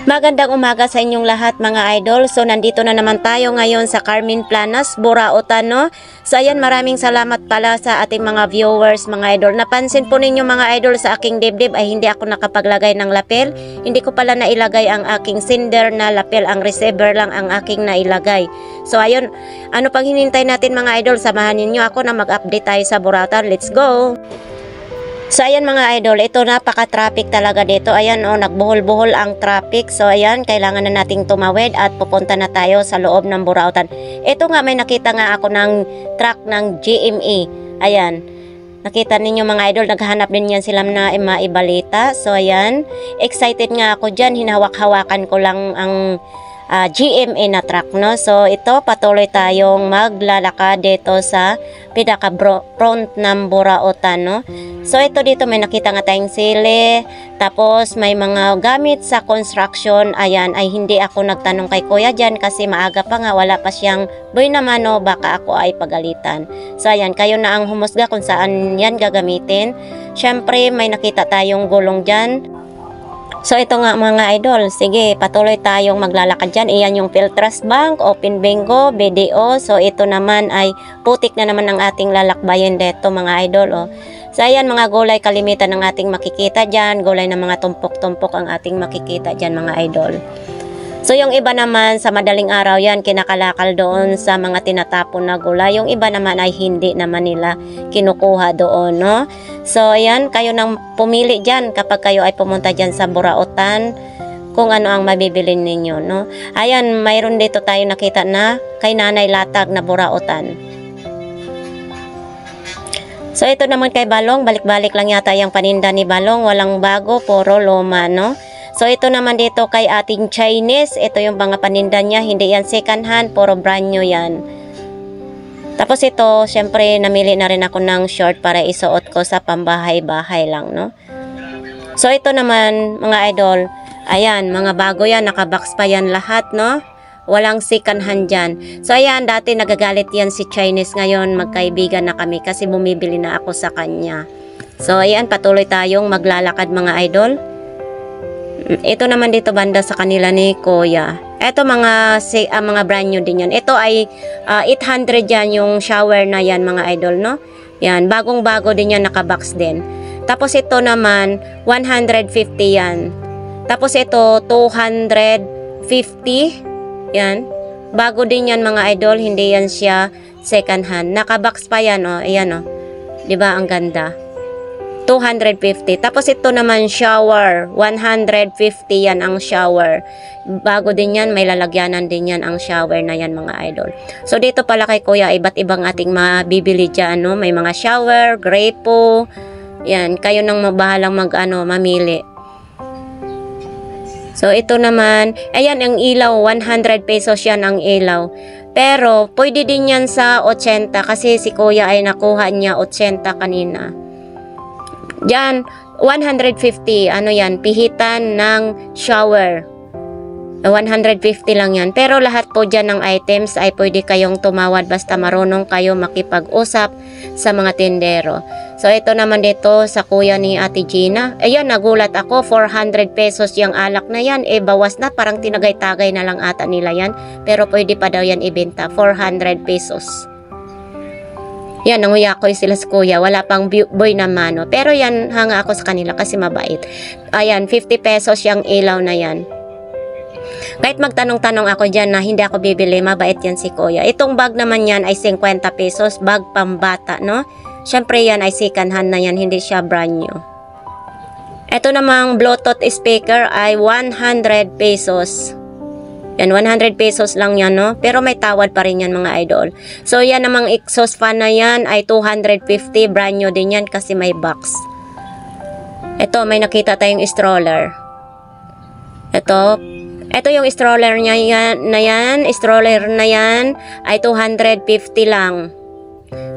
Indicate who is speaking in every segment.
Speaker 1: Magandang umaga sa inyong lahat mga idol. So nandito na naman tayo ngayon sa Carmen Planas, Burautan, no? So ayan, maraming salamat pala sa ating mga viewers mga idol. Napansin po ninyo mga idol sa aking dibdib ay hindi ako nakapaglagay ng lapel. Hindi ko pala nailagay ang aking sender na lapel, ang receiver lang ang aking nailagay. So ayun, ano pang hinintay natin mga idol? Samahan niyo ako na mag-update tayo sa Burautan. Let's go! So ayan mga idol, ito napaka-traffic talaga dito. Ayan nagbuhol-buhol ang traffic. So ayan, kailangan na nating tumawid at pupunta na tayo sa loob ng Burautan. Ito nga, may nakita nga ako ng truck ng GMA. Ayan, nakita ninyo mga idol, naghahanap din yan sila na maibalita. So ayan, excited nga ako dyan. Hinawak-hawakan ko lang ang GMA na truck, no? So ito, patuloy tayong maglalakad dito sa pinaka front ng Burautan, no? So ito dito may nakita nga tayong sili, tapos may mga gamit sa construction. Ayan, ay hindi ako nagtanong kay kuya dyan kasi maaga pa nga, wala pa siyang boy naman, no? Baka ako ay pagalitan. So ayan, kayo na ang humusga kung saan yan gagamitin. Syempre may nakita tayong gulong dyan. So ito nga mga idol, sige patuloy tayong maglalakad dyan. Iyan yung Filtras Bank, Open Bingo, BDO. So ito naman ay putik na naman ang ating lalakbayin dito mga idol. So ayan mga gulay kalimitan ng ating makikita dyan. Gulay ng mga tumpok-tumpok ang ating makikita dyan mga idol. So yung iba naman sa madaling araw yan kinakalakal doon sa mga tinatapon na gulay. Yung iba naman ay hindi naman nila kinukuha doon, no? So ayan, kayo nang pumili dyan kapag kayo ay pumunta dyan sa Burautan kung ano ang mabibili ninyo, no? Ayan, mayroon dito tayo nakita na kay Nanay Latag na Burautan. So ito naman kay Balong, balik-balik lang yata yung paninda ni Balong, walang bago, puro luma, no? So ito naman dito kay ating Chinese, ito yung mga paninda niya, hindi yan second hand, puro brand new yan. Tapos ito, syempre namili na rin ako ng short para isuot ko sa pambahay-bahay lang, no? So ito naman mga idol, ayan, mga bago yan, nakabox pa yan lahat, no? Walang second hand dyan. So ayan, dati nagagalit yan si Chinese, ngayon magkaibigan na kami kasi bumibili na ako sa kanya. So ayan, patuloy tayong maglalakad mga idol. Ito naman dito banda sa kanila ni Kuya. Ito mga brand new din yan. Ito ay 800 yan yung shower na yan mga idol, no? Yan, bagong-bago din yan, nakabox din. Tapos ito naman 150 yan. Tapos ito 250. Yan. Bago din yan mga idol, hindi yan siya second hand. Nakabox pa yan, oh. Ayan, oh. 'Di ba ang ganda? 250. Tapos ito naman shower, 150 yan ang shower. Bago din yan, may lalagyanan din yan ang shower na yan mga idol. So dito pala kay Kuya, iba't ibang ating mabibili dyan, no? May mga shower, grapo. Yan, kayo nang mabahalang mamili. So ito naman, ayan ang ilaw, 100 pesos yan ang ilaw. Pero pwede din yan sa 80 kasi si Kuya ay nakuha niya 80 kanina. Diyan, 150, ano yan, pihitan ng shower. 150 lang yan. Pero lahat po dyan ng items ay pwede kayong tumawad basta marunong kayo makipag-usap sa mga tindero. So ito naman dito sa kuya ni Ate Gina. Ayan, nagulat ako, 400 pesos yung alak na yan. Bawas na, parang tinagay-tagay na lang ata nila yan. Pero pwede pa daw yan ibenta, 400 pesos. Yan, nanguya ko sila sa kuya. Wala pang boy naman, no? Pero yan, hanga ako sa kanila kasi mabait. Ayan, 50 pesos yung ilaw na yan. Kahit magtanong-tanong ako dyan na hindi ako bibili, mabait yan si kuya. Itong bag naman yan ay 50 pesos, bag pambata, no? Siyempre yan ay second hand na yan, hindi siya brand new. Ito namang Bluetooth speaker ay 100 pesos. Yan, 100 pesos lang yan, no? Pero may tawad pa rin yan, mga idol. So, yan namang exhaust fan na yan ay 250. Brand new din yan kasi may box. Ito, may nakita tayong stroller. Ito yung stroller niya yan, stroller na yan ay 250 lang.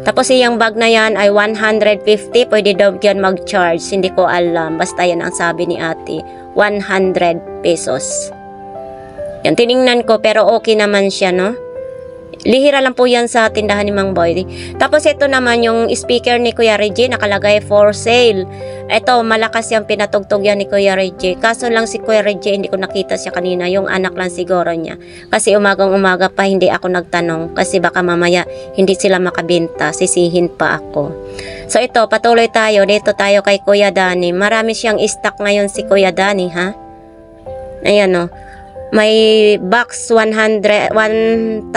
Speaker 1: Tapos, yung bag na yan ay 150. Pwede daw yan mag-charge. Hindi ko alam. Basta yan ang sabi ni ate. 100 pesos. Yan, tiningnan ko pero okay naman siya, no? Lihira lang po yan sa tindahan ni Mang Boy. Tapos ito naman yung speaker ni Kuya Reggie, nakalagay for sale. Ito, malakas yung pinatugtog yan ni Kuya Reggie. Kaso lang si Kuya Reggie, hindi ko nakita siya kanina. Yung anak lang siguro niya. Kasi umagang-umaga pa hindi ako nagtanong. Kasi baka mamaya hindi sila makabenta. Sisihin pa ako. So ito, patuloy tayo. Dito tayo kay Kuya Danny. Marami siyang stock ngayon si Kuya Danny, ha? Ayan o. May box 1,800.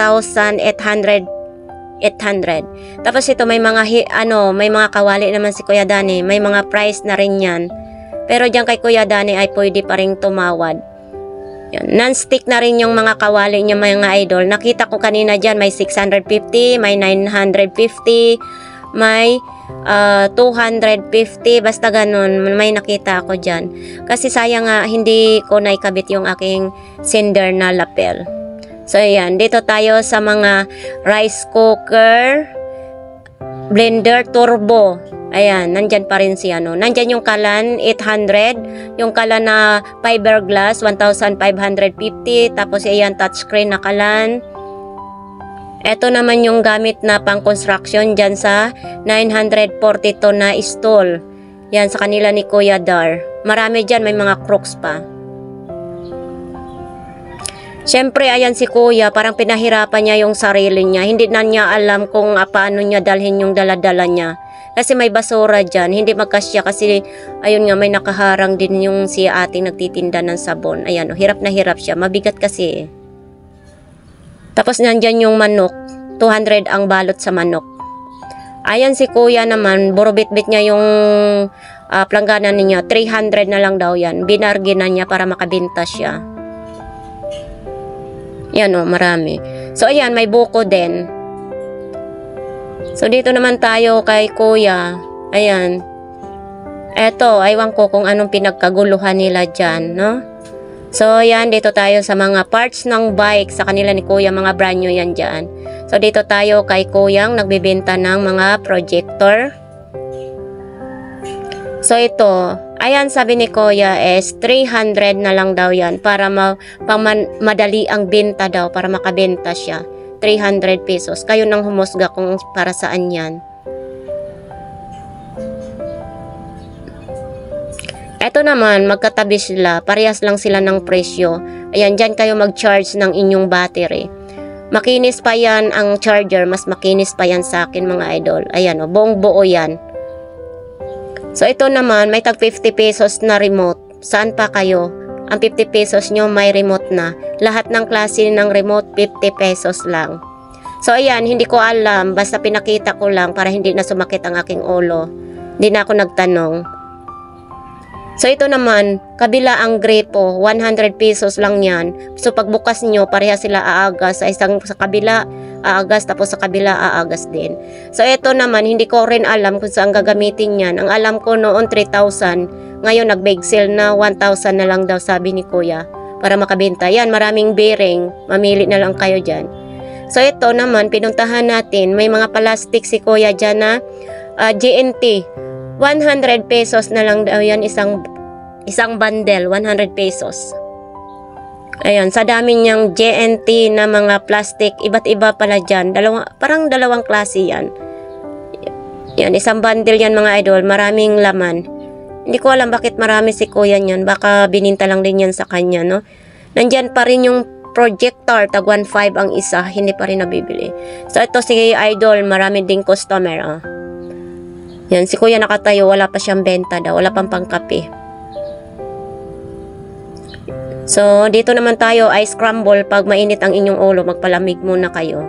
Speaker 1: Tapos ito may mga may mga kawali naman si Kuya Danny. May mga price na rin yan. Pero diyan kay Kuya Danny ay pwede pa ring tumawad. Yan. Non-stick na rin yung mga kawali niya mga idol. Nakita ko kanina diyan may 650, may 950, may 250, basta ganun, may nakita ako dyan. Kasi sayang nga, hindi ko naikabit yung aking sender na lapel. So, ayan, dito tayo sa mga rice cooker, blender, turbo. Ayan, nandyan pa rin si nandyan yung kalan, 800, yung kalan na fiberglass, 1,550, tapos ayan, touchscreen na kalan. Ito naman yung gamit na pang construction dyan sa 942 na stall. Yan sa kanila ni Kuya Dar. Marami dyan, may mga crooks pa. Siyempre, ayan si Kuya, parang pinahirapan niya yung sarili niya. Hindi na niya alam kung paano niya dalhin yung daladala niya. Kasi may basura dyan, hindi magkasya kasi ayun nga may nakaharang din yung si ating nagtitinda ng sabon. Ayan, hirap na hirap siya, mabigat kasi. Tapos nandyan yung manok, 200 ang balot sa manok. Ayan si Kuya naman, burobit-bit niya yung planggana niya, 300 na lang daw yan. Binarginan niya para makabenta siya. Yan marami. So ayan, may buko din. So dito naman tayo kay Kuya. Ayan. Eto, aywan ko kung anong pinagkaguluhan nila dyan, no? So, yan, dito tayo sa mga parts ng bike sa kanila ni Kuya, mga brand new yan dyan. So, dito tayo kay Kuyang nagbibenta ng mga projector. So, ito, ayan, sabi ni Kuya is 300 na lang daw yan para madali ang benta daw, para makabenta siya. 300 pesos. Kayo nang humusga kung para saan yan. Ito naman, magkatabi sila. Parehas lang sila ng presyo. Ayan, dyan kayo mag-charge ng inyong battery. Makinis pa yan ang charger. Mas makinis pa yan sa akin mga idol. Ayan buong buo yan. So, ito naman, may tag 50 pesos na remote. Saan pa kayo? Ang 50 pesos nyo may remote na. Lahat ng klase ng remote, 50 pesos lang. So, ayan, hindi ko alam. Basta pinakita ko lang para hindi na sumakit ang aking ulo. Hindi na ako nagtanong. So, ito naman, kabila ang grepo, 100 pesos lang yan. So, pagbukas nyo, pareha sila aagas. Sa kabila, aagas, tapos sa kabila, aagas din. So, ito naman, hindi ko rin alam kung saan gagamitin yan. Ang alam ko noon, 3,000. Ngayon, nag-big sale na, 1,000 na lang daw, sabi ni Kuya, para makabenta. Yan, maraming bearing. Mamili na lang kayo dyan. So, ito naman, pinuntahan natin. May mga plastic si Kuya dyan na GNT. 100 pesos na lang daw yan, isang bundle, 100 pesos. Ayan, sa dami niyang GNT na mga plastic, iba't iba pala dyan. Parang dalawang klase yan. Yan, isang bundle yan mga idol, maraming laman. Hindi ko alam bakit marami si Kuya niyan. Baka bininta lang din yan sa kanya, no? Nandyan pa rin yung projector, tag 1.5 ang isa, hindi pa rin nabibili. So, ito si idol, marami ding customer, Yan, si Kuya nakatayo, wala pa siyang benta daw, wala pang pangkape. So, dito naman tayo ay scramble. Pag mainit ang inyong ulo, magpalamig muna kayo.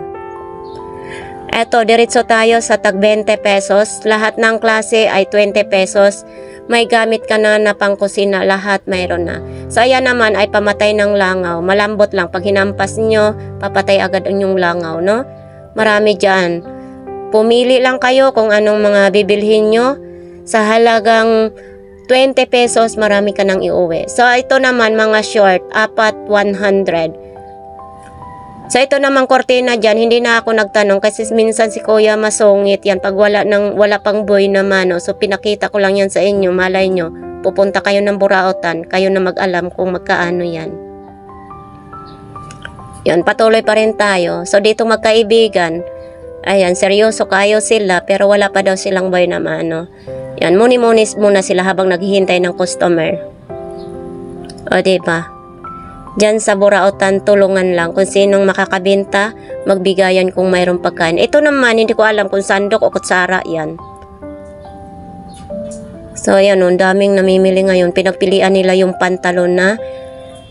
Speaker 1: Eto, diretso tayo sa tag 20 pesos. Lahat ng klase ay 20 pesos. May gamit ka na pang kusina, lahat mayroon na. So, ayan naman ay pamatay ng langaw. Malambot lang. Pag hinampas nyo, papatay agad ang inyong langaw, no? Marami dyan. Pumili lang kayo kung anong mga bibilhin nyo. Sa halagang 20 pesos, marami ka nang iuwi. So, ito naman mga short, 100. So, ito naman kortina dyan, hindi na ako nagtanong kasi minsan si Kuya masungit yan pag wala pang boy naman. So, pinakita ko lang yan sa inyo, malay nyo. Pupunta kayo ng Burautan, kayo na mag-alam kung magkaano yan. Yun, patuloy pa rin tayo. So, dito magkaibigan, ayan, seryoso kayo sila, pero wala pa daw silang boy na mano. Yan, muni-muni muna sila habang naghihintay ng customer. O, diba? Diyan sa Burautan, tulungan lang. Kung sinong makakabenta, magbigayan kung mayroong pagkain. Ito naman, hindi ko alam kung sandok o kutsara yan. So, ayan, daming namimili ngayon. Pinagpilian nila yung pantalon na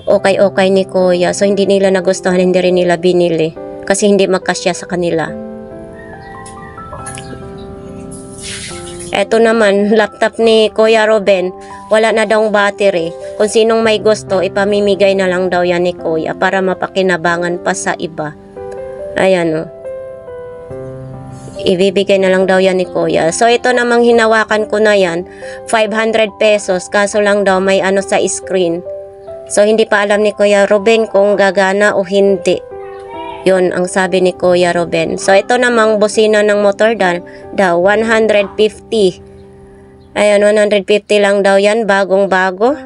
Speaker 1: okay ni Kuya. So, hindi nila nagustuhan, hindi rin nila binili. Kasi hindi magkasya sa kanila. Eto naman, laptop ni Kuya Ruben. Wala na daw battery. Kung sinong may gusto, ipamimigay na lang daw yan ni Kuya para mapakinabangan pa sa iba. Ayan, ibibigay na lang daw yan ni Kuya. So, ito namang hinawakan ko na yan. 500 pesos. Kaso lang daw may ano sa screen. So, hindi pa alam ni Kuya Ruben kung gagana o hindi. Yun ang sabi ni Kuya Ruben. So, ito namang busina ng motor daw, 150. Ayan, 150 lang daw yan, bagong-bago.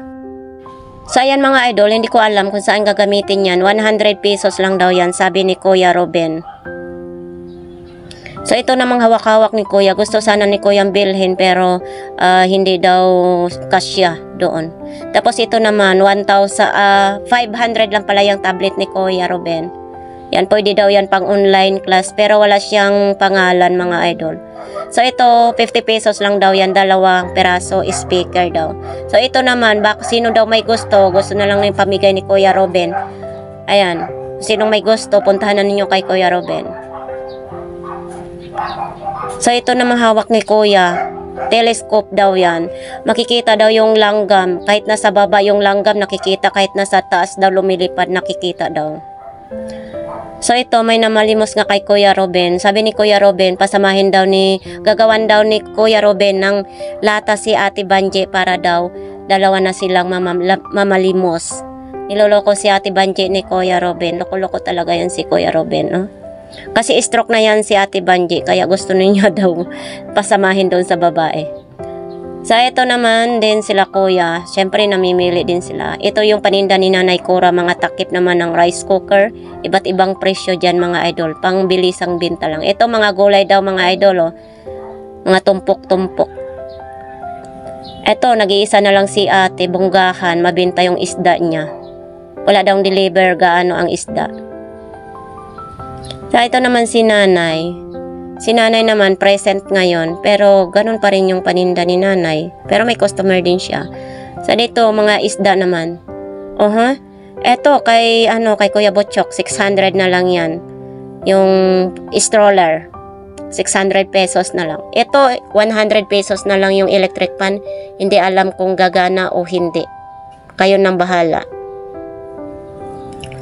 Speaker 1: So, ayan mga idol, hindi ko alam kung saan gagamitin yan. 100 pesos lang daw yan, sabi ni Kuya Ruben. So, ito namang hawak-hawak ni Kuya. Gusto sana ni Kuya bilhin pero hindi daw kasya doon. Tapos ito naman, 500 lang pala yung tablet ni Kuya Ruben. Yan, pwede daw yan pang online class pero wala siyang pangalan mga idol. So, ito, 50 pesos lang daw yan, 2 peraso speaker daw. So, ito naman, sino daw may gusto na lang yung pamigay ni Kuya Ruben. Ayan, sinong may gusto, puntahan na ninyo kay Kuya Ruben. So, ito namang hawak ni Kuya. Telescope daw yan. Makikita daw yung langgam. Kahit nasa baba yung langgam, nakikita. Kahit nasa taas daw lumilipad, nakikita daw. So, ito, may namalimos nga kay Kuya Ruben. Sabi ni Kuya Ruben, gagawan daw ni Kuya Ruben ng lata si Ate Banje para daw dalawa na silang mamalimos. Niloloko si Ate Banje ni Kuya Ruben. Loko-loko talaga yan si Kuya Ruben, no? Kasi stroke na yan si Ate Banje, kaya gusto niya daw pasamahin doon sa babae. So, ito naman din sila Kuya. Siyempre, namimili din sila. Ito yung paninda ni Nanay Cora, mga takip naman ng rice cooker. Iba't ibang presyo dyan mga idol. Pangbilisang binta lang. Ito mga gulay daw mga idol, oh. Mga tumpok-tumpok. Ito, nag-iisa na lang si Ate, bunggahan, mabinta yung isda niya. Wala daw deliver gaano ang isda. So, ito naman si Nanay. Si Nanay naman, present ngayon. Pero, ganun pa rin yung paninda ni Nanay. Pero may customer din siya. So, dito, mga isda naman. Eto, kay Kuya Butchok, 600 na lang yan. Yung stroller, 600 pesos na lang. Ito, 100 pesos na lang yung electric pan. Hindi alam kung gagana o hindi. Kayo nang bahala.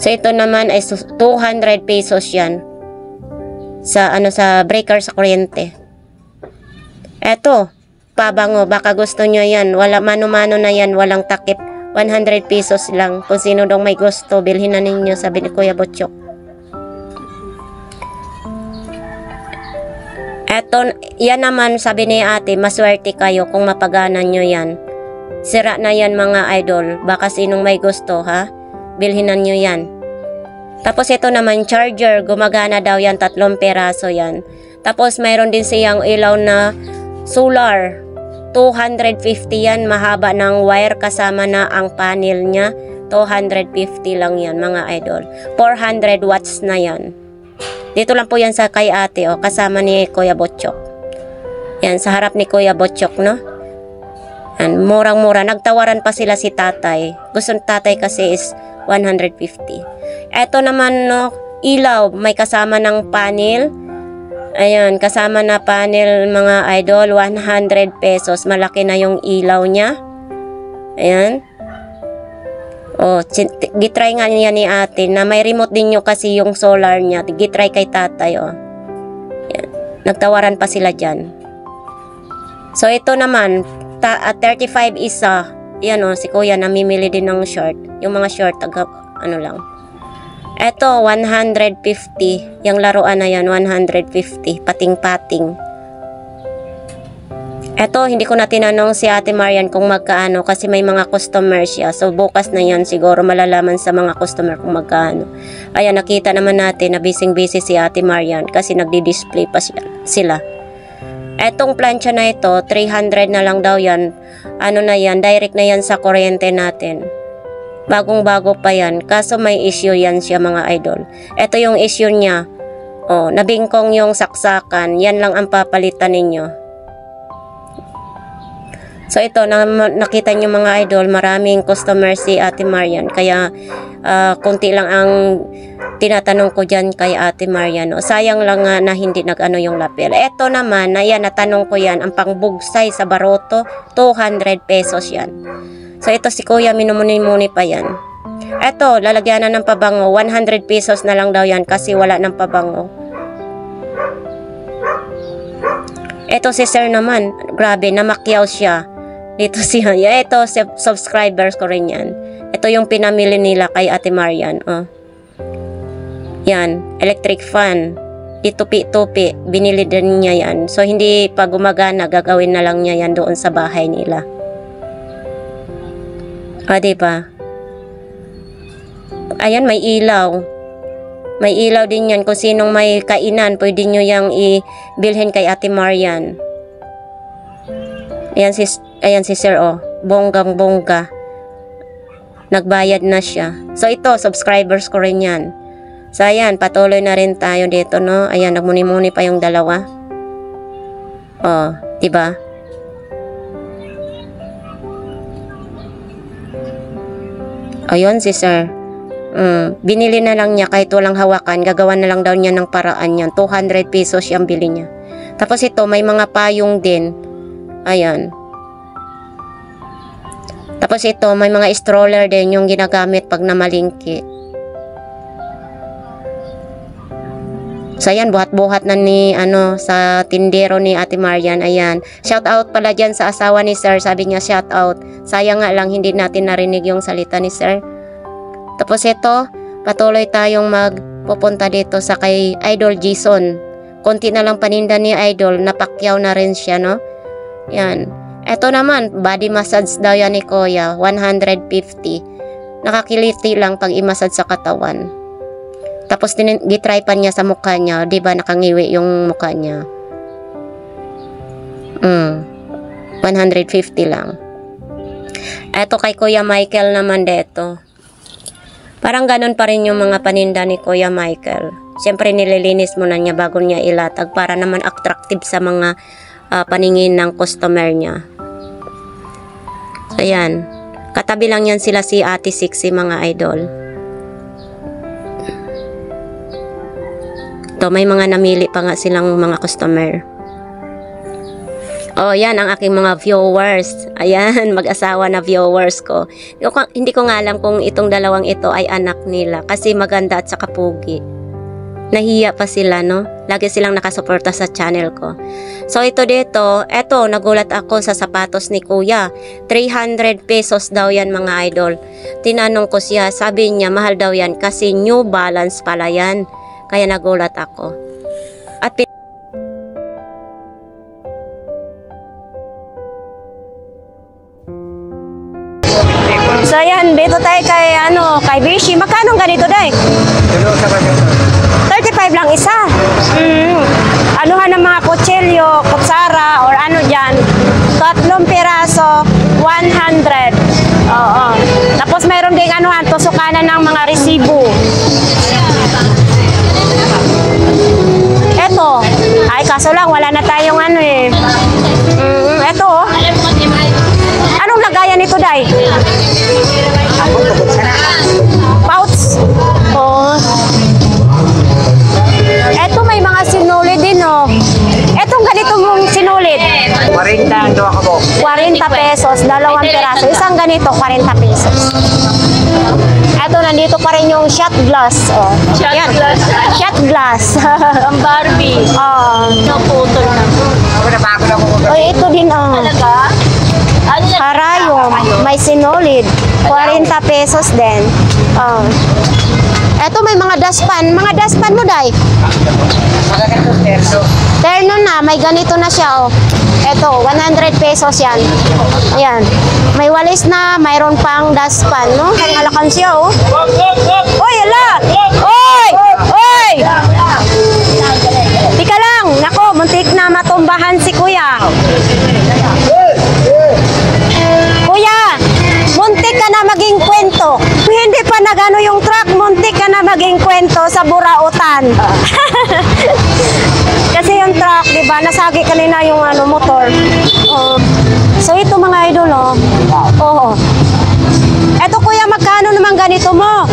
Speaker 1: So, ito naman ay 200 pesos yan. Sa breaker sa kuryente. Eto, pabango, baka gusto nyo yan. Wala, mano-mano na yan, walang takip. 100 pesos lang. Kung sino daw may gusto, bilhin na ninyo, sabi ni Kuya Butchok. Eto, yan naman, sabi ni Ate, maswerte kayo kung mapaganan nyo yan. Sira na yan mga idol. Baka sinong may gusto, ha? Bilhinan nyo yan. Tapos ito naman, charger, gumagana daw yan, 3 peraso yan. Tapos mayroon din siyang ilaw na solar, 250 yan, mahaba ng wire kasama na ang panel niya, 250 lang yan mga idol. 400 watts na yan. Dito lang po yan sa kay Ate, kasama ni Kuya Butchok. Yan, sa harap ni Kuya Butchok, no? Yan, murang-mura. Nagtawaran pa sila si Tatay. Gusto ng Tatay kasi is 150. Ito naman, no, ilaw, may kasama ng panel. Ayan, kasama na panel mga idol, 100 pesos. Malaki na yung ilaw niya. Ayan. Gitry nga niya ni Ate na may remote din nyo kasi yung solar niya. Gitry kay Tatay, Ayan. Nagtawaran pa sila dyan. So, ito naman, 35 isa. Yan, si Kuya namimili din ng short. Yung mga short, lang. Eto, 150. Yung laruan na yan, 150. Pating-pating. Eto, hindi ko na tinanong si Ate Marian kung magkaano kasi may mga customer siya. So, bukas na yan siguro malalaman sa mga customer kung magkaano. Ayan, nakita naman natin na busy-busy si Ate Marian kasi nagdi-display pa sila. Etong plancha na ito, 300 na lang daw yan. Ano na yan, direct na yan sa kuryente natin. Bagong-bago pa yan. Kaso may issue yan siya mga idol. Ito yung issue niya. Oh, nabingkong yung saksakan. Yan lang ang papalitan ninyo. So ito, nakita nyo mga idol, maraming customer si Ate Marian. Kaya kunti lang ang tinatanong ko dyan kay Ate Marian. O, sayang lang na hindi nag-ano yung lapel. Ito naman, ayan, natanong ko yan, ang pangbugsay sa baroto, 200 pesos yan. So ito si Kuya, minumuni-muni pa yan. Ito, lalagyan na ng pabango, 100 pesos na lang daw yan kasi wala ng pabango. Ito si Sir naman, grabe, namakyaw siya. Dito siya, ito subscribers ko rin yan. Ito yung pinamili nila kay Ate Marian. Oh. Yan, electric fan. Itupi-tupi, binili din niya yan. So hindi pa gumagana, gagawin na lang niya yan doon sa bahay nila. Ah, diba? Ayan, may ilaw. May ilaw din yan. Kung sinong may kainan, pwede nyo yung ibilhin kay Ate Marian. Ayan si Sir, oh. Bonggang-bongga. Nagbayad na siya. So ito, subscribers ko rin yan. So ayan, patuloy na rin tayo dito, no? Ayan, nagmuni-muni pa yung dalawa. Oh, diba? Ayun si Sir. Binili na lang niya kahit walang hawakan. Gagawa na lang daw niya ng paraan yan. 200 pesos yung bili niya. Tapos ito, may mga payong din. Ayan. Tapos ito, may mga stroller din yung ginagamit pag namalingki. So ayan, buhat-buhat na ni sa tindero ni Ate Marian. Ayan. Shout out pala dyan sa asawa ni Sir. Sabi niya shout out. Sayang nga lang hindi natin narinig yung salita ni Sir. Tapos ito, patuloy tayong magpupunta dito sa kay Idol Jason. Konti na lang paninda ni Idol, napakyaw na rin siya, no? Yan. Ito naman, body massage daw yan ni Kuya, 150. Nakakiliti lang pag i-massage sa katawan. Tapos gitry pa niya sa mukha niya, 'di ba nakangiwi yung mukha niya. 150 lang. Ito kay Kuya Michael naman dito. Parang ganun pa rin yung mga paninda ni Kuya Michael. Siyempre nililinis muna niya bago niya ilatag para naman attractive sa mga paningin ng customer niya. Ayan. Katabi lang yan sila si Ate Sixy mga idol. To, may mga namili pa nga silang mga customer. Oh, yan ang aking mga viewers. Ayan, mag-asawa na viewers ko. Hindi ko nga alam kung itong dalawang ito ay anak nila kasi maganda at saka pugi. Nahiya pa sila, no? Lagi silang nakasuporta sa channel ko. So, ito dito, eto, nagulat ako sa sapatos ni Kuya. 300 pesos daw yan mga idol. Tinanong ko siya, sabi niya, mahal daw yan kasi New Balance pala yan. Kaya nagulat ako. At so ayan, dito tayo kay Bishi. Magkano ganito day? 35 lang isa. Anuhan ng mga kutsilyo, kutsara, or ano dyan. 3 piraso, 100. Oo. Tapos mayroon ding anuhan, tusukanan ng mga resibo. Eto. Ay, kaso lang, wala na tayong ano eh. Eto. Anong lagayan nito, Day? Pouch. Oh. Eto, may mga sinulid din, oh. Etong ganito mong sinulid.
Speaker 2: 40
Speaker 1: pesos, 2 piraso. Isang ganito, 40 pesos. Eto, nandito pa rin yung shot glass. Oh. Shot glass. Shot glass. Ang Barbie. Oh. Naputol na. Oy, ito din, oh. Talaga? Karayom. May sinulid. 40 pesos din. Oh. Eto, may mga dustpan. Mga dustpan mo, Day? Terno na, may ganito na siya, oh. Ito, 100 pesos yan. Ayan. May walis na, mayroon pang dustpan, no? Hangalakan siya, oh. Oy, ala! Oy! Oy! Tika lang, nako, muntik na matumbahan si kuya. Kuya, muntik ka na maging kwento. Hindi pa nagano yung truck, muntik ka na maging kwento sa burautan. Kasi yung truck, di ba, nasagi kanina yung motor. So ito mga idol, oh. Oo. Eto kuya, magkano naman ganito mo?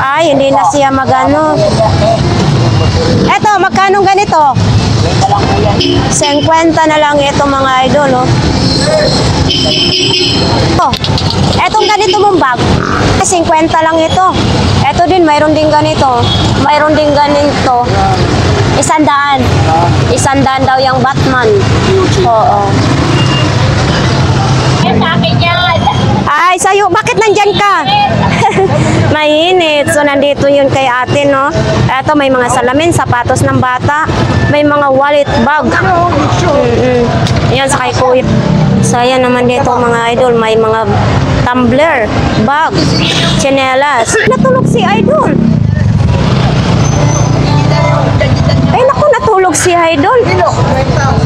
Speaker 1: Ay, hindi na siya magano. Eto, magkano ganito? 50 na lang ito mga idol, oh. Etong ganito mong bag, 50 lang ito. Eto din, mayroon din ganito. Mayroon din ganito. 100. 100 daw yung Batman. Oo. Ay, sa'yo, bakit nandyan ka? Mainit. So, nandito yun kay ate, no? Eto, may mga salamin, sapatos ng bata. May mga wallet, bag. Yan, sa kay kuya. So, ayan naman dito mga idol. May mga tumbler, bag, tsinelas. Natulog si idol. Ay, naku, natulog si idol.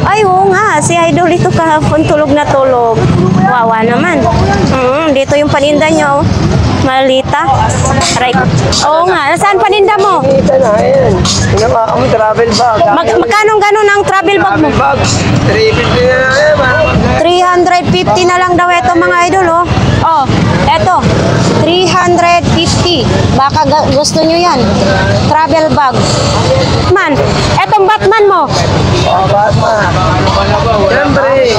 Speaker 1: Ay, oo nga. Si idol ito kahapon tulog na tulog. Wawa naman. Dito yung paninda nyo. Malita. Right. Oo nga. Saan paninda mo?
Speaker 2: Ito na, ayan. Tingnan mo, ako travel bag.
Speaker 1: Magkano gano'n ang travel bag mo?
Speaker 2: Travel bag, 350 na yan.
Speaker 1: 350 na lang daw ito mga idol, oh. Oh, eto. 350. Baka gusto nyo yan. Travel bag. Man, etong Batman mo.
Speaker 2: Oh, Batman. Siyempre,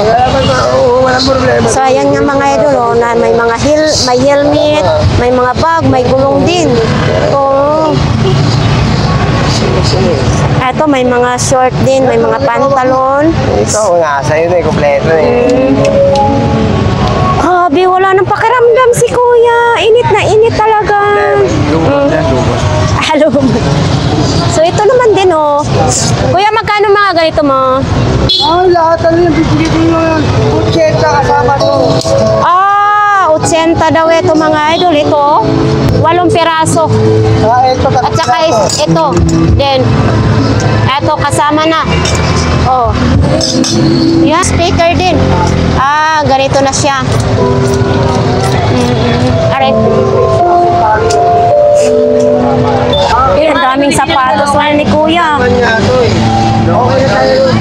Speaker 2: walang problema.
Speaker 1: So, ayan nga mga idol, oh, na may mga may helmet, may mga bag, may gulong din. Oh. Eto, may mga short din, may mga pantalon.
Speaker 2: Ito, nga, sa'yo na, kompleto na eh.
Speaker 1: Grabe, wala nang pakiramdam si kuya. Init na init talaga. Hello. So, ito naman din, oh. Kuya, magkano mga ganito mo?
Speaker 2: Lahat ano yung bibigay ko yun. 80 kasama to.
Speaker 1: 80 daw ito mga idol. Ito, 8 piraso.
Speaker 2: Ito,
Speaker 1: At saka ito. Then, ito kasama na. Oh. Yan, speaker din. Ganito na siya. Aray. Ang daming sapatos na ni kuya.
Speaker 2: Okay na tayo.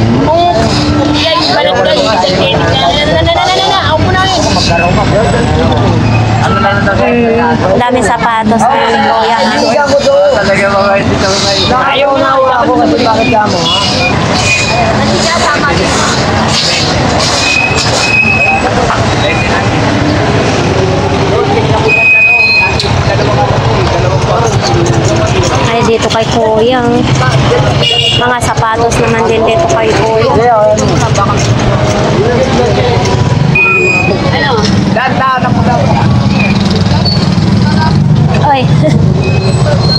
Speaker 1: Daming sapatos na ni kuya.
Speaker 2: Talaga mga ito may. Ayaw na ako kasi bakit ka mo, ha? Ay, dito kay kuya. Mga sapatos naman din dito kay kuya. Ay,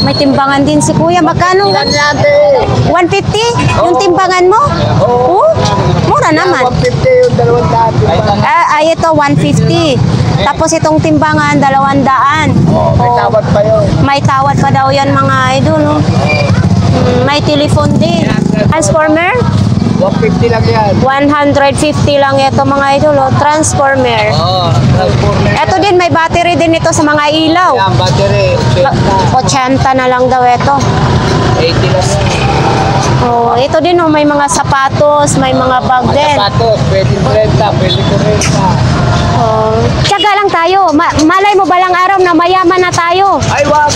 Speaker 2: may timbangan din si kuya. Magkano? 150? Yung timbangan mo? Oo. Mura naman. 150 yung 200.
Speaker 1: Ay, ito 150. Tapos itong timbangan 200.
Speaker 2: May tawad pa yun.
Speaker 1: May tawad pa daw yan mga idol. No? May telephone din. Transformer?
Speaker 2: 150 lang yan.
Speaker 1: 150 lang ito mga idol. Oh. Transformer.
Speaker 2: Transformer.
Speaker 1: Ito din, may battery din ito sa mga ilaw.
Speaker 2: Yan, battery.
Speaker 1: 80 na lang daw ito.
Speaker 2: 80 lang yan.
Speaker 1: Oh, ito din oh, may mga sapatos, may mga bag din.
Speaker 2: Sapatos, pwede 30, pwede 40.
Speaker 1: Oh, tiyaga lang tayo. Malay mo balang araw na mayaman na tayo.
Speaker 2: Ay, wag!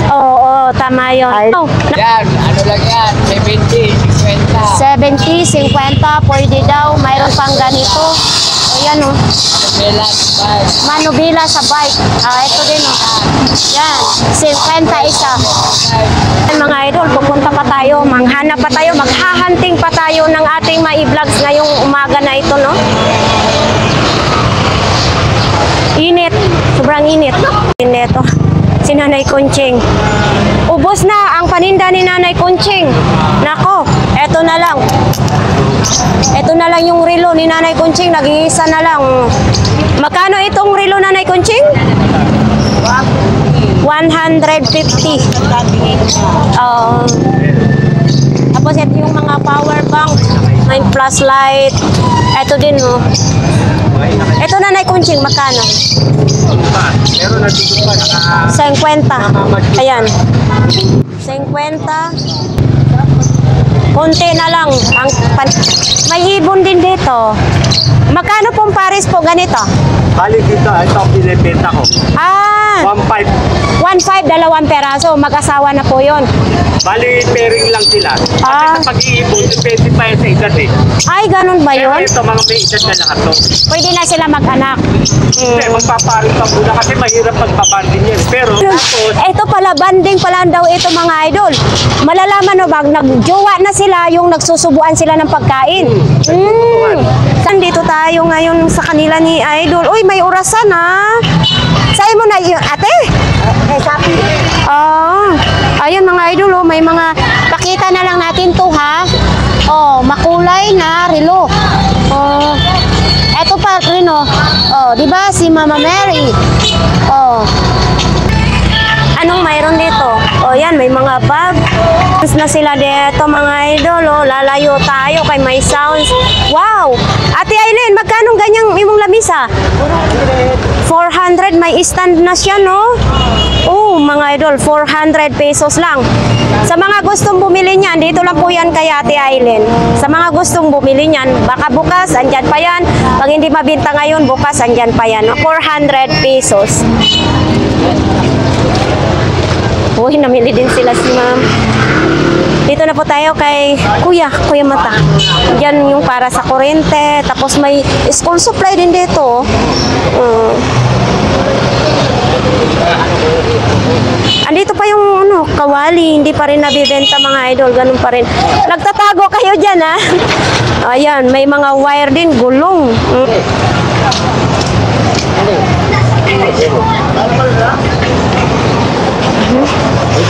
Speaker 1: Oo, tama yun. Oh,
Speaker 2: Yan, ano lang yan, 70, 50.
Speaker 1: 70, 50, pwede daw. Mayroon pang ganito. O yan oh.
Speaker 2: Melan, bike.
Speaker 1: Manubila sa bike. Ito din oh. Yan, 50 isa. Mga idol, pupunta pa tayo, manghanap pa tayo, maghahunting pa tayo ng ating mai-vlogs ngayong umaga na ito, no? Init, sobrang init. Init, oh.
Speaker 2: Si Nanay Kunching. Ubos na ang paninda ni Nanay Kunching. Nako, eto na lang. Ito na lang yung relo ni Nanay Kunching. Nag-iisa na lang. Magkano itong relo, Nanay Kunching? 150. Tapos ito yung mga power bank. May flashlight. Ito din, no. Ito, Nanay Kunching, magkano?
Speaker 3: Pero nandito pa,
Speaker 2: 50. Ayan. 50. Konti na lang. May ibon din dito. Magkano pong pares po ganito?
Speaker 3: bali dito, ito ang binibenta ko. 1.5.
Speaker 2: 1.5, dalawang peraso. Mag-asawa na po yun.
Speaker 3: Bali, pairing lang sila. Kasi
Speaker 2: Ah.
Speaker 3: sa pag-iipon, depende pa yan sa edad eh.
Speaker 2: Ay, ganun ba
Speaker 3: Pero
Speaker 2: yun?
Speaker 3: ito, mga may edad na lahat to.
Speaker 2: Pwede na sila mag-anak.
Speaker 3: Hindi, magpaparing pa muna kasi mahirap magpabanding yan. Pero tapos,
Speaker 2: Ito pala, banding pala daw ito mga idol. Malalaman no bang nagjowa na sila yung nagsusubuan sila ng pagkain. Dito tayo ngayon sa kanila ni Idol. Uy, may orasan ha. Sa'yo mo na yun, ate? Ayun mga idol, oh, may mga, pakita na lang natin to ha. Oh, makulay na relo. Oh, eto pa rin oh. Oh, di ba si Mama Mary? Oh. Anong mayroon dito? Oh, yan, may mga bag. Tapos na sila dito, mga idol. Oh, lalayo tayo kay may sounds. Wow! Ate Aileen, magkano ganyang imong lamisa? 400. May stand na siya, no? Oh, mga idol, 400 pesos lang. Sa mga gustong bumili niyan, dito lang po yan kay Ate Aileen. Sa mga gustong bumili niyan, baka bukas, andyan pa yan. Pag hindi mabinta ngayon, bukas, andyan pa yan. No? 400 pesos. Uy, namili din sila si ma'am. Dito na po tayo kay Kuya Mata. Diyan yung para sa kuryente. Tapos may school supply din dito. Andito pa yung kawali. Hindi pa rin nabibenta mga idol. Ganun pa rin. Nagtatago kayo dyan ha. Ayan, may mga wire din. Gulong.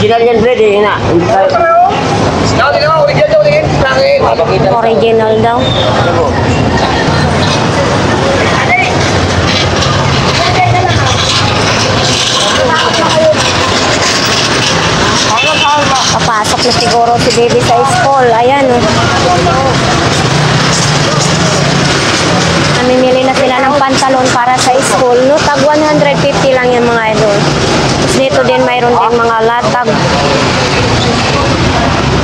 Speaker 3: original yan, Fred, eh, na.
Speaker 2: Original daw. Papasok na siguro si baby sa school. Ayan. Namimili na sila ng pantalon para sa school. No? Tag 150 lang yan mga idol. Tapos dito din mayroon din mga latag.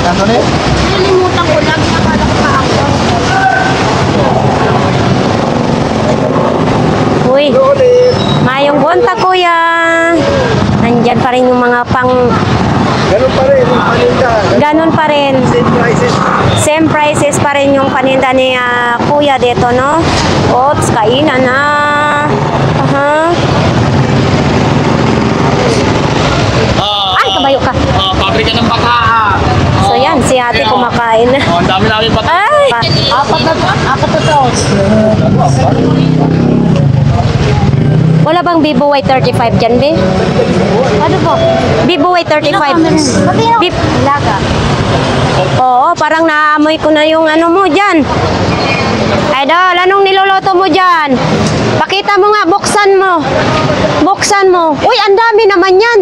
Speaker 2: Nalimutan ko lang. Nakala ko pa ako. Uy. Mayong bunta kuya. Nandyan pa rin yung mga pang...
Speaker 3: Ganun pa rin, yung paninda.
Speaker 2: Ganun pa rin.
Speaker 3: Same prices.
Speaker 2: Same prices pa rin yung paninda ni kuya dito, no? Oops, kainan na. Ay, kabayo ka.
Speaker 3: Pabrika ng baka.
Speaker 2: So yan, si ate kumakain.
Speaker 3: Ang dami namin baka.
Speaker 2: Ay!
Speaker 3: Apat na taos.
Speaker 2: Wala bang Vivo Y35 dyan, be? Ano po? Vivo Y35. Laga. Oo, parang naamoy ko na yung ano mo dyan. Idol, anong niloloto mo dyan? Pakita mo nga, buksan mo. Buksan mo. Uy, ang dami naman yan.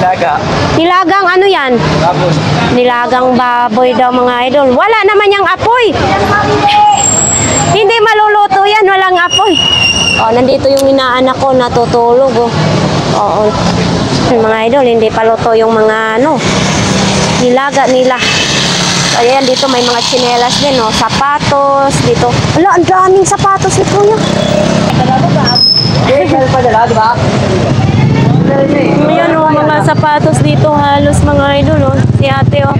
Speaker 3: Laga.
Speaker 2: Nilagang ano yan?
Speaker 3: Tapos.
Speaker 2: Nilagang baboy daw mga idol. Wala naman yung apoy. Hindi maluluto yan, walang apoy. Oh, nandito yung inaanak ko natutulog. Oh. Oo. Mga idol, hindi pa luto yung mga nilaga nila. Ayan, dito may mga tsinelas din, oh. Sapatos, dito. Ala, ang daming sapatos ni Kuya. Ayan, oh, mga sapatos dito halos mga idol, oh. Si ate, oh.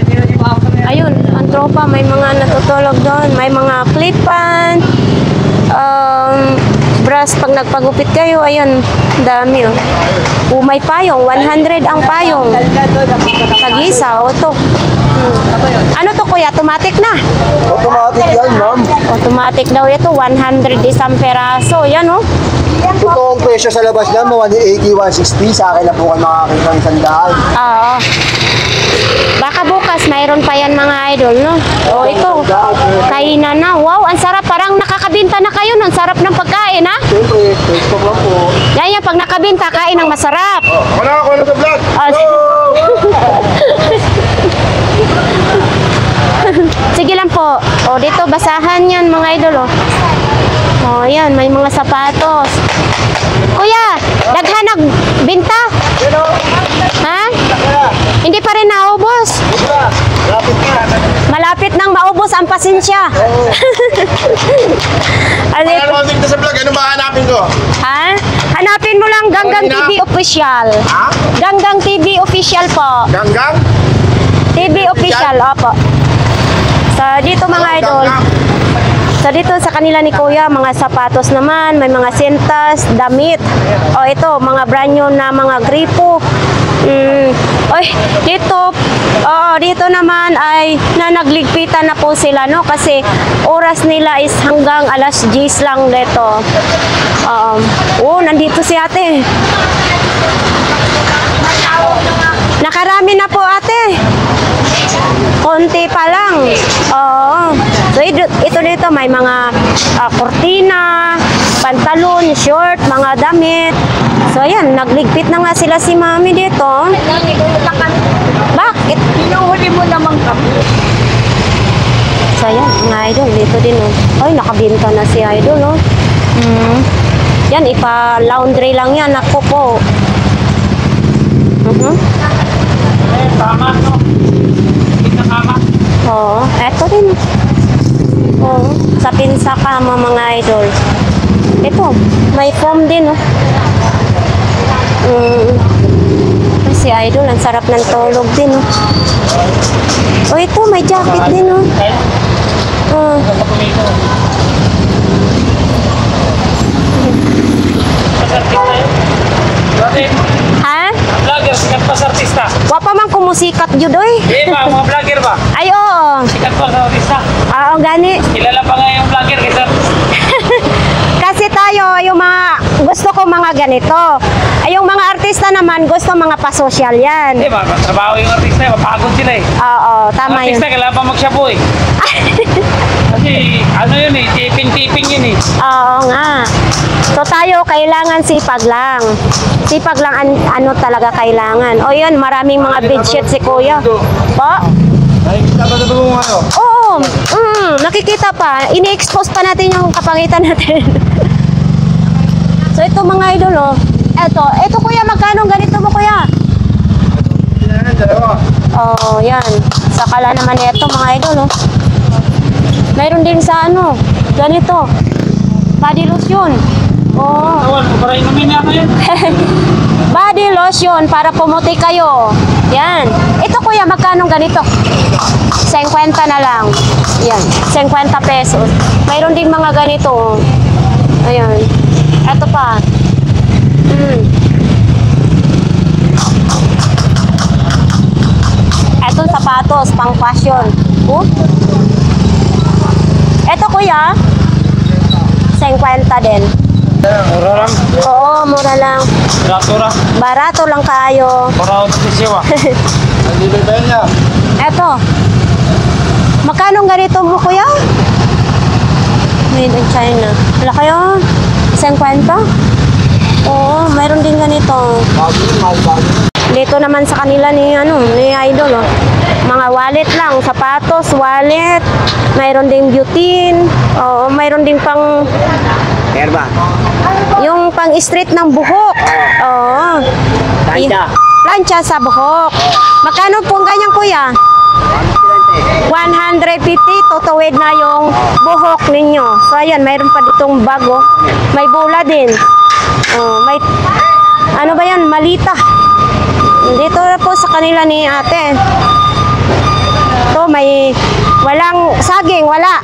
Speaker 2: Ayun, ang tropa, may mga natutulog doon. May mga clip-on. Brush pag nagpagupit kayo, ayun, dami, oh. May payong, 100 ang payong. Tag-isa, oh, to. Ano to kuya? Automatic na?
Speaker 4: Automatic yan, ma'am.
Speaker 2: Automatic daw ito. 100 isang peraso. Yan oh.
Speaker 4: Totoong presyo sa labas na, 180, 160. Sa akin na po kayo makakita ng 100.
Speaker 2: Oo. Baka bukas mayroon pa yan mga idol, no? O ito, kainan na. Wow, ang sarap. Parang nakakabinta na kayo nun. Sarap ng pagkain, ha?
Speaker 4: Siyempre, Facebook lang po.
Speaker 2: Yan yan, pag nakabinta, kain ng masarap.
Speaker 4: Ako na sa vlog.
Speaker 2: Sige lang po. O, dito, basahan yan mga idol, oh. O, yan, may mga sapatos. Kuya, daghan nagbinta? Ha? Hindi pa rin naubos. Malapit nang maubos ang pasensya.
Speaker 4: Ano mo tingnan sa vlog? Ano ba hanapin ko?
Speaker 2: Ha? Hanapin mo lang Ganggang TV Official.
Speaker 4: Ha?
Speaker 2: Ganggang TV Official po.
Speaker 4: Ganggang?
Speaker 2: TV Official, opo. So, dito mga idol. So, dito sa kanila ni Kuya, mga sapatos naman, may mga sintas, damit. O, ito, mga brand new na mga gripo. Oy, dito naman ay nanagligpitan na po sila, no? Kasi oras nila is hanggang alas 10 lang dito. Nandito si ate. Nakarami na po ate. Konti pa lang. Oo. So, ito dito may mga kurtina, pantalon, short, mga damit. So, ayan, nagligpit na nga sila si mami dito. Bakit?
Speaker 3: Pinuhuli mo naman kami.
Speaker 2: So, ayan, mga idol, dito din, oh. Ay, nakabinta na si idol, oh. Yan, ipa-laundry lang yan. Ako po.
Speaker 3: Tama, no? Kita tama.
Speaker 2: Oo, eto din. Oo, sa pinsa kama mga idol. Ito, may foam din, oh. Si idol, ang sarap ng tulog din, oh. Oh, ito, may jacket din, oh. Ha?
Speaker 3: Vlogger, sikat pa sa artista.
Speaker 2: Wapa man kumusikat jud, oy.
Speaker 3: Mga vlogger ba?
Speaker 2: Ay, oo.
Speaker 3: Sikat pa sa artista.
Speaker 2: Oo, gani.
Speaker 3: Kilala pa nga yung vlogger kaysa.
Speaker 2: Kasi tayo, yung mga, gusto ko mga ganito. Ay, yung mga artista naman, gusto mga pasosyal yan.
Speaker 3: Hindi, trabaho yung artista, mapagod sila eh.
Speaker 2: Oo, tama yun.
Speaker 3: Artista, kailangan pa mag-shampoo eh. Kasi ano yun eh, tiping-tiping yun eh.
Speaker 2: Oo nga. So tayo, kailangan sipag lang. Sipag lang ano talaga kailangan. O yun, maraming mga bedsheet si Kuya. Po?
Speaker 4: Nakikita ba sa dugo mo ano?
Speaker 2: Oo, nakikita pa. Ini-expose pa natin yung kapangitan natin. So ito mga idol, oh. Ito Kuya, magkano ganito mo Kuya?
Speaker 4: Dalawa.
Speaker 2: Oh, yan. Sakala naman ito mga idol, oh. Mayroon din sa ano, ganito. Body lotion. Oh.
Speaker 3: Tawal mo, para inumin na yun.
Speaker 2: Body lotion para pumuti kayo. Yan. Ito Kuya, magkano ganito? 50 na lang. Yan. 50 pesos. Mayroon ding mga ganito. Ayan. Ito pa. Ito sapatos, pang fashion. Ito Kuya, 50 din.
Speaker 3: Mura lang.
Speaker 2: Oo, mura lang.
Speaker 3: Ratura.
Speaker 2: Barato lang kayo.
Speaker 3: Para ako sa siwa.
Speaker 4: Ang libre niya.
Speaker 2: Eto. Magkano ganito mo Kuya? Made in China. Wala kayo? 50? Oo, mayroon din ganito. Dito naman sa kanila ni Idol, oh. Mga wallet lang, sapatos, wallet. Mayroon ding butane. Oo, mayroon ding pang
Speaker 4: Herba.
Speaker 2: yung pang street ng buhok. Oo.
Speaker 4: Plancha.
Speaker 2: Plancha sa buhok. Magkano po ganyan Kuya? 150, tutuwid na yung buhok ninyo. So ayan, mayroon pa ditong bago. May bula din. May ano ba yan? Malita. Dito na po sa kanila ni ate. To may walang saging, wala.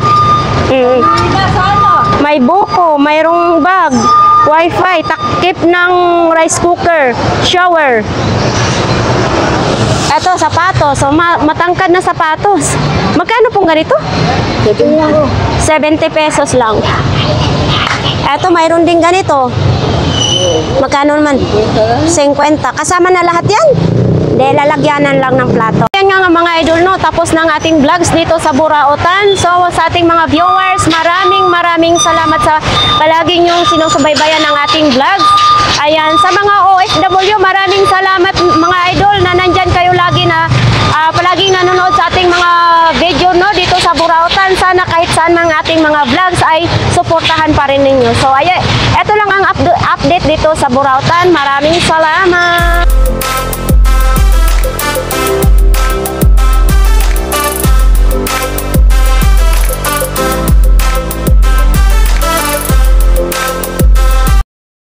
Speaker 2: May buko, mayroong bag, wifi, takip ng rice cooker, shower. Eto, sapatos. ito. So, matangkad na sapatos. Magkano pong ganito? 70 pesos lang. Eto, mayroon din ganito. Magkano naman? 50. Kasama na lahat yan? Hindi, lalagyanan lang ng plato. Yan nga mga idol, no? Tapos ng ating vlogs dito sa Burautan. So, sa ating mga viewers, maraming salamat sa palagi nyong sinusubaybayan ng ating vlogs. Ayan, sa mga OFW, maraming salamat mga idol na nandyan kayo lagi na palaging nanonood sa ating mga video, no, dito sa Burautan. Sana kahit saan ng ating mga vlogs ay suportahan pa rin ninyo. So, ayan, eto lang ang update dito sa Burautan. Maraming salamat!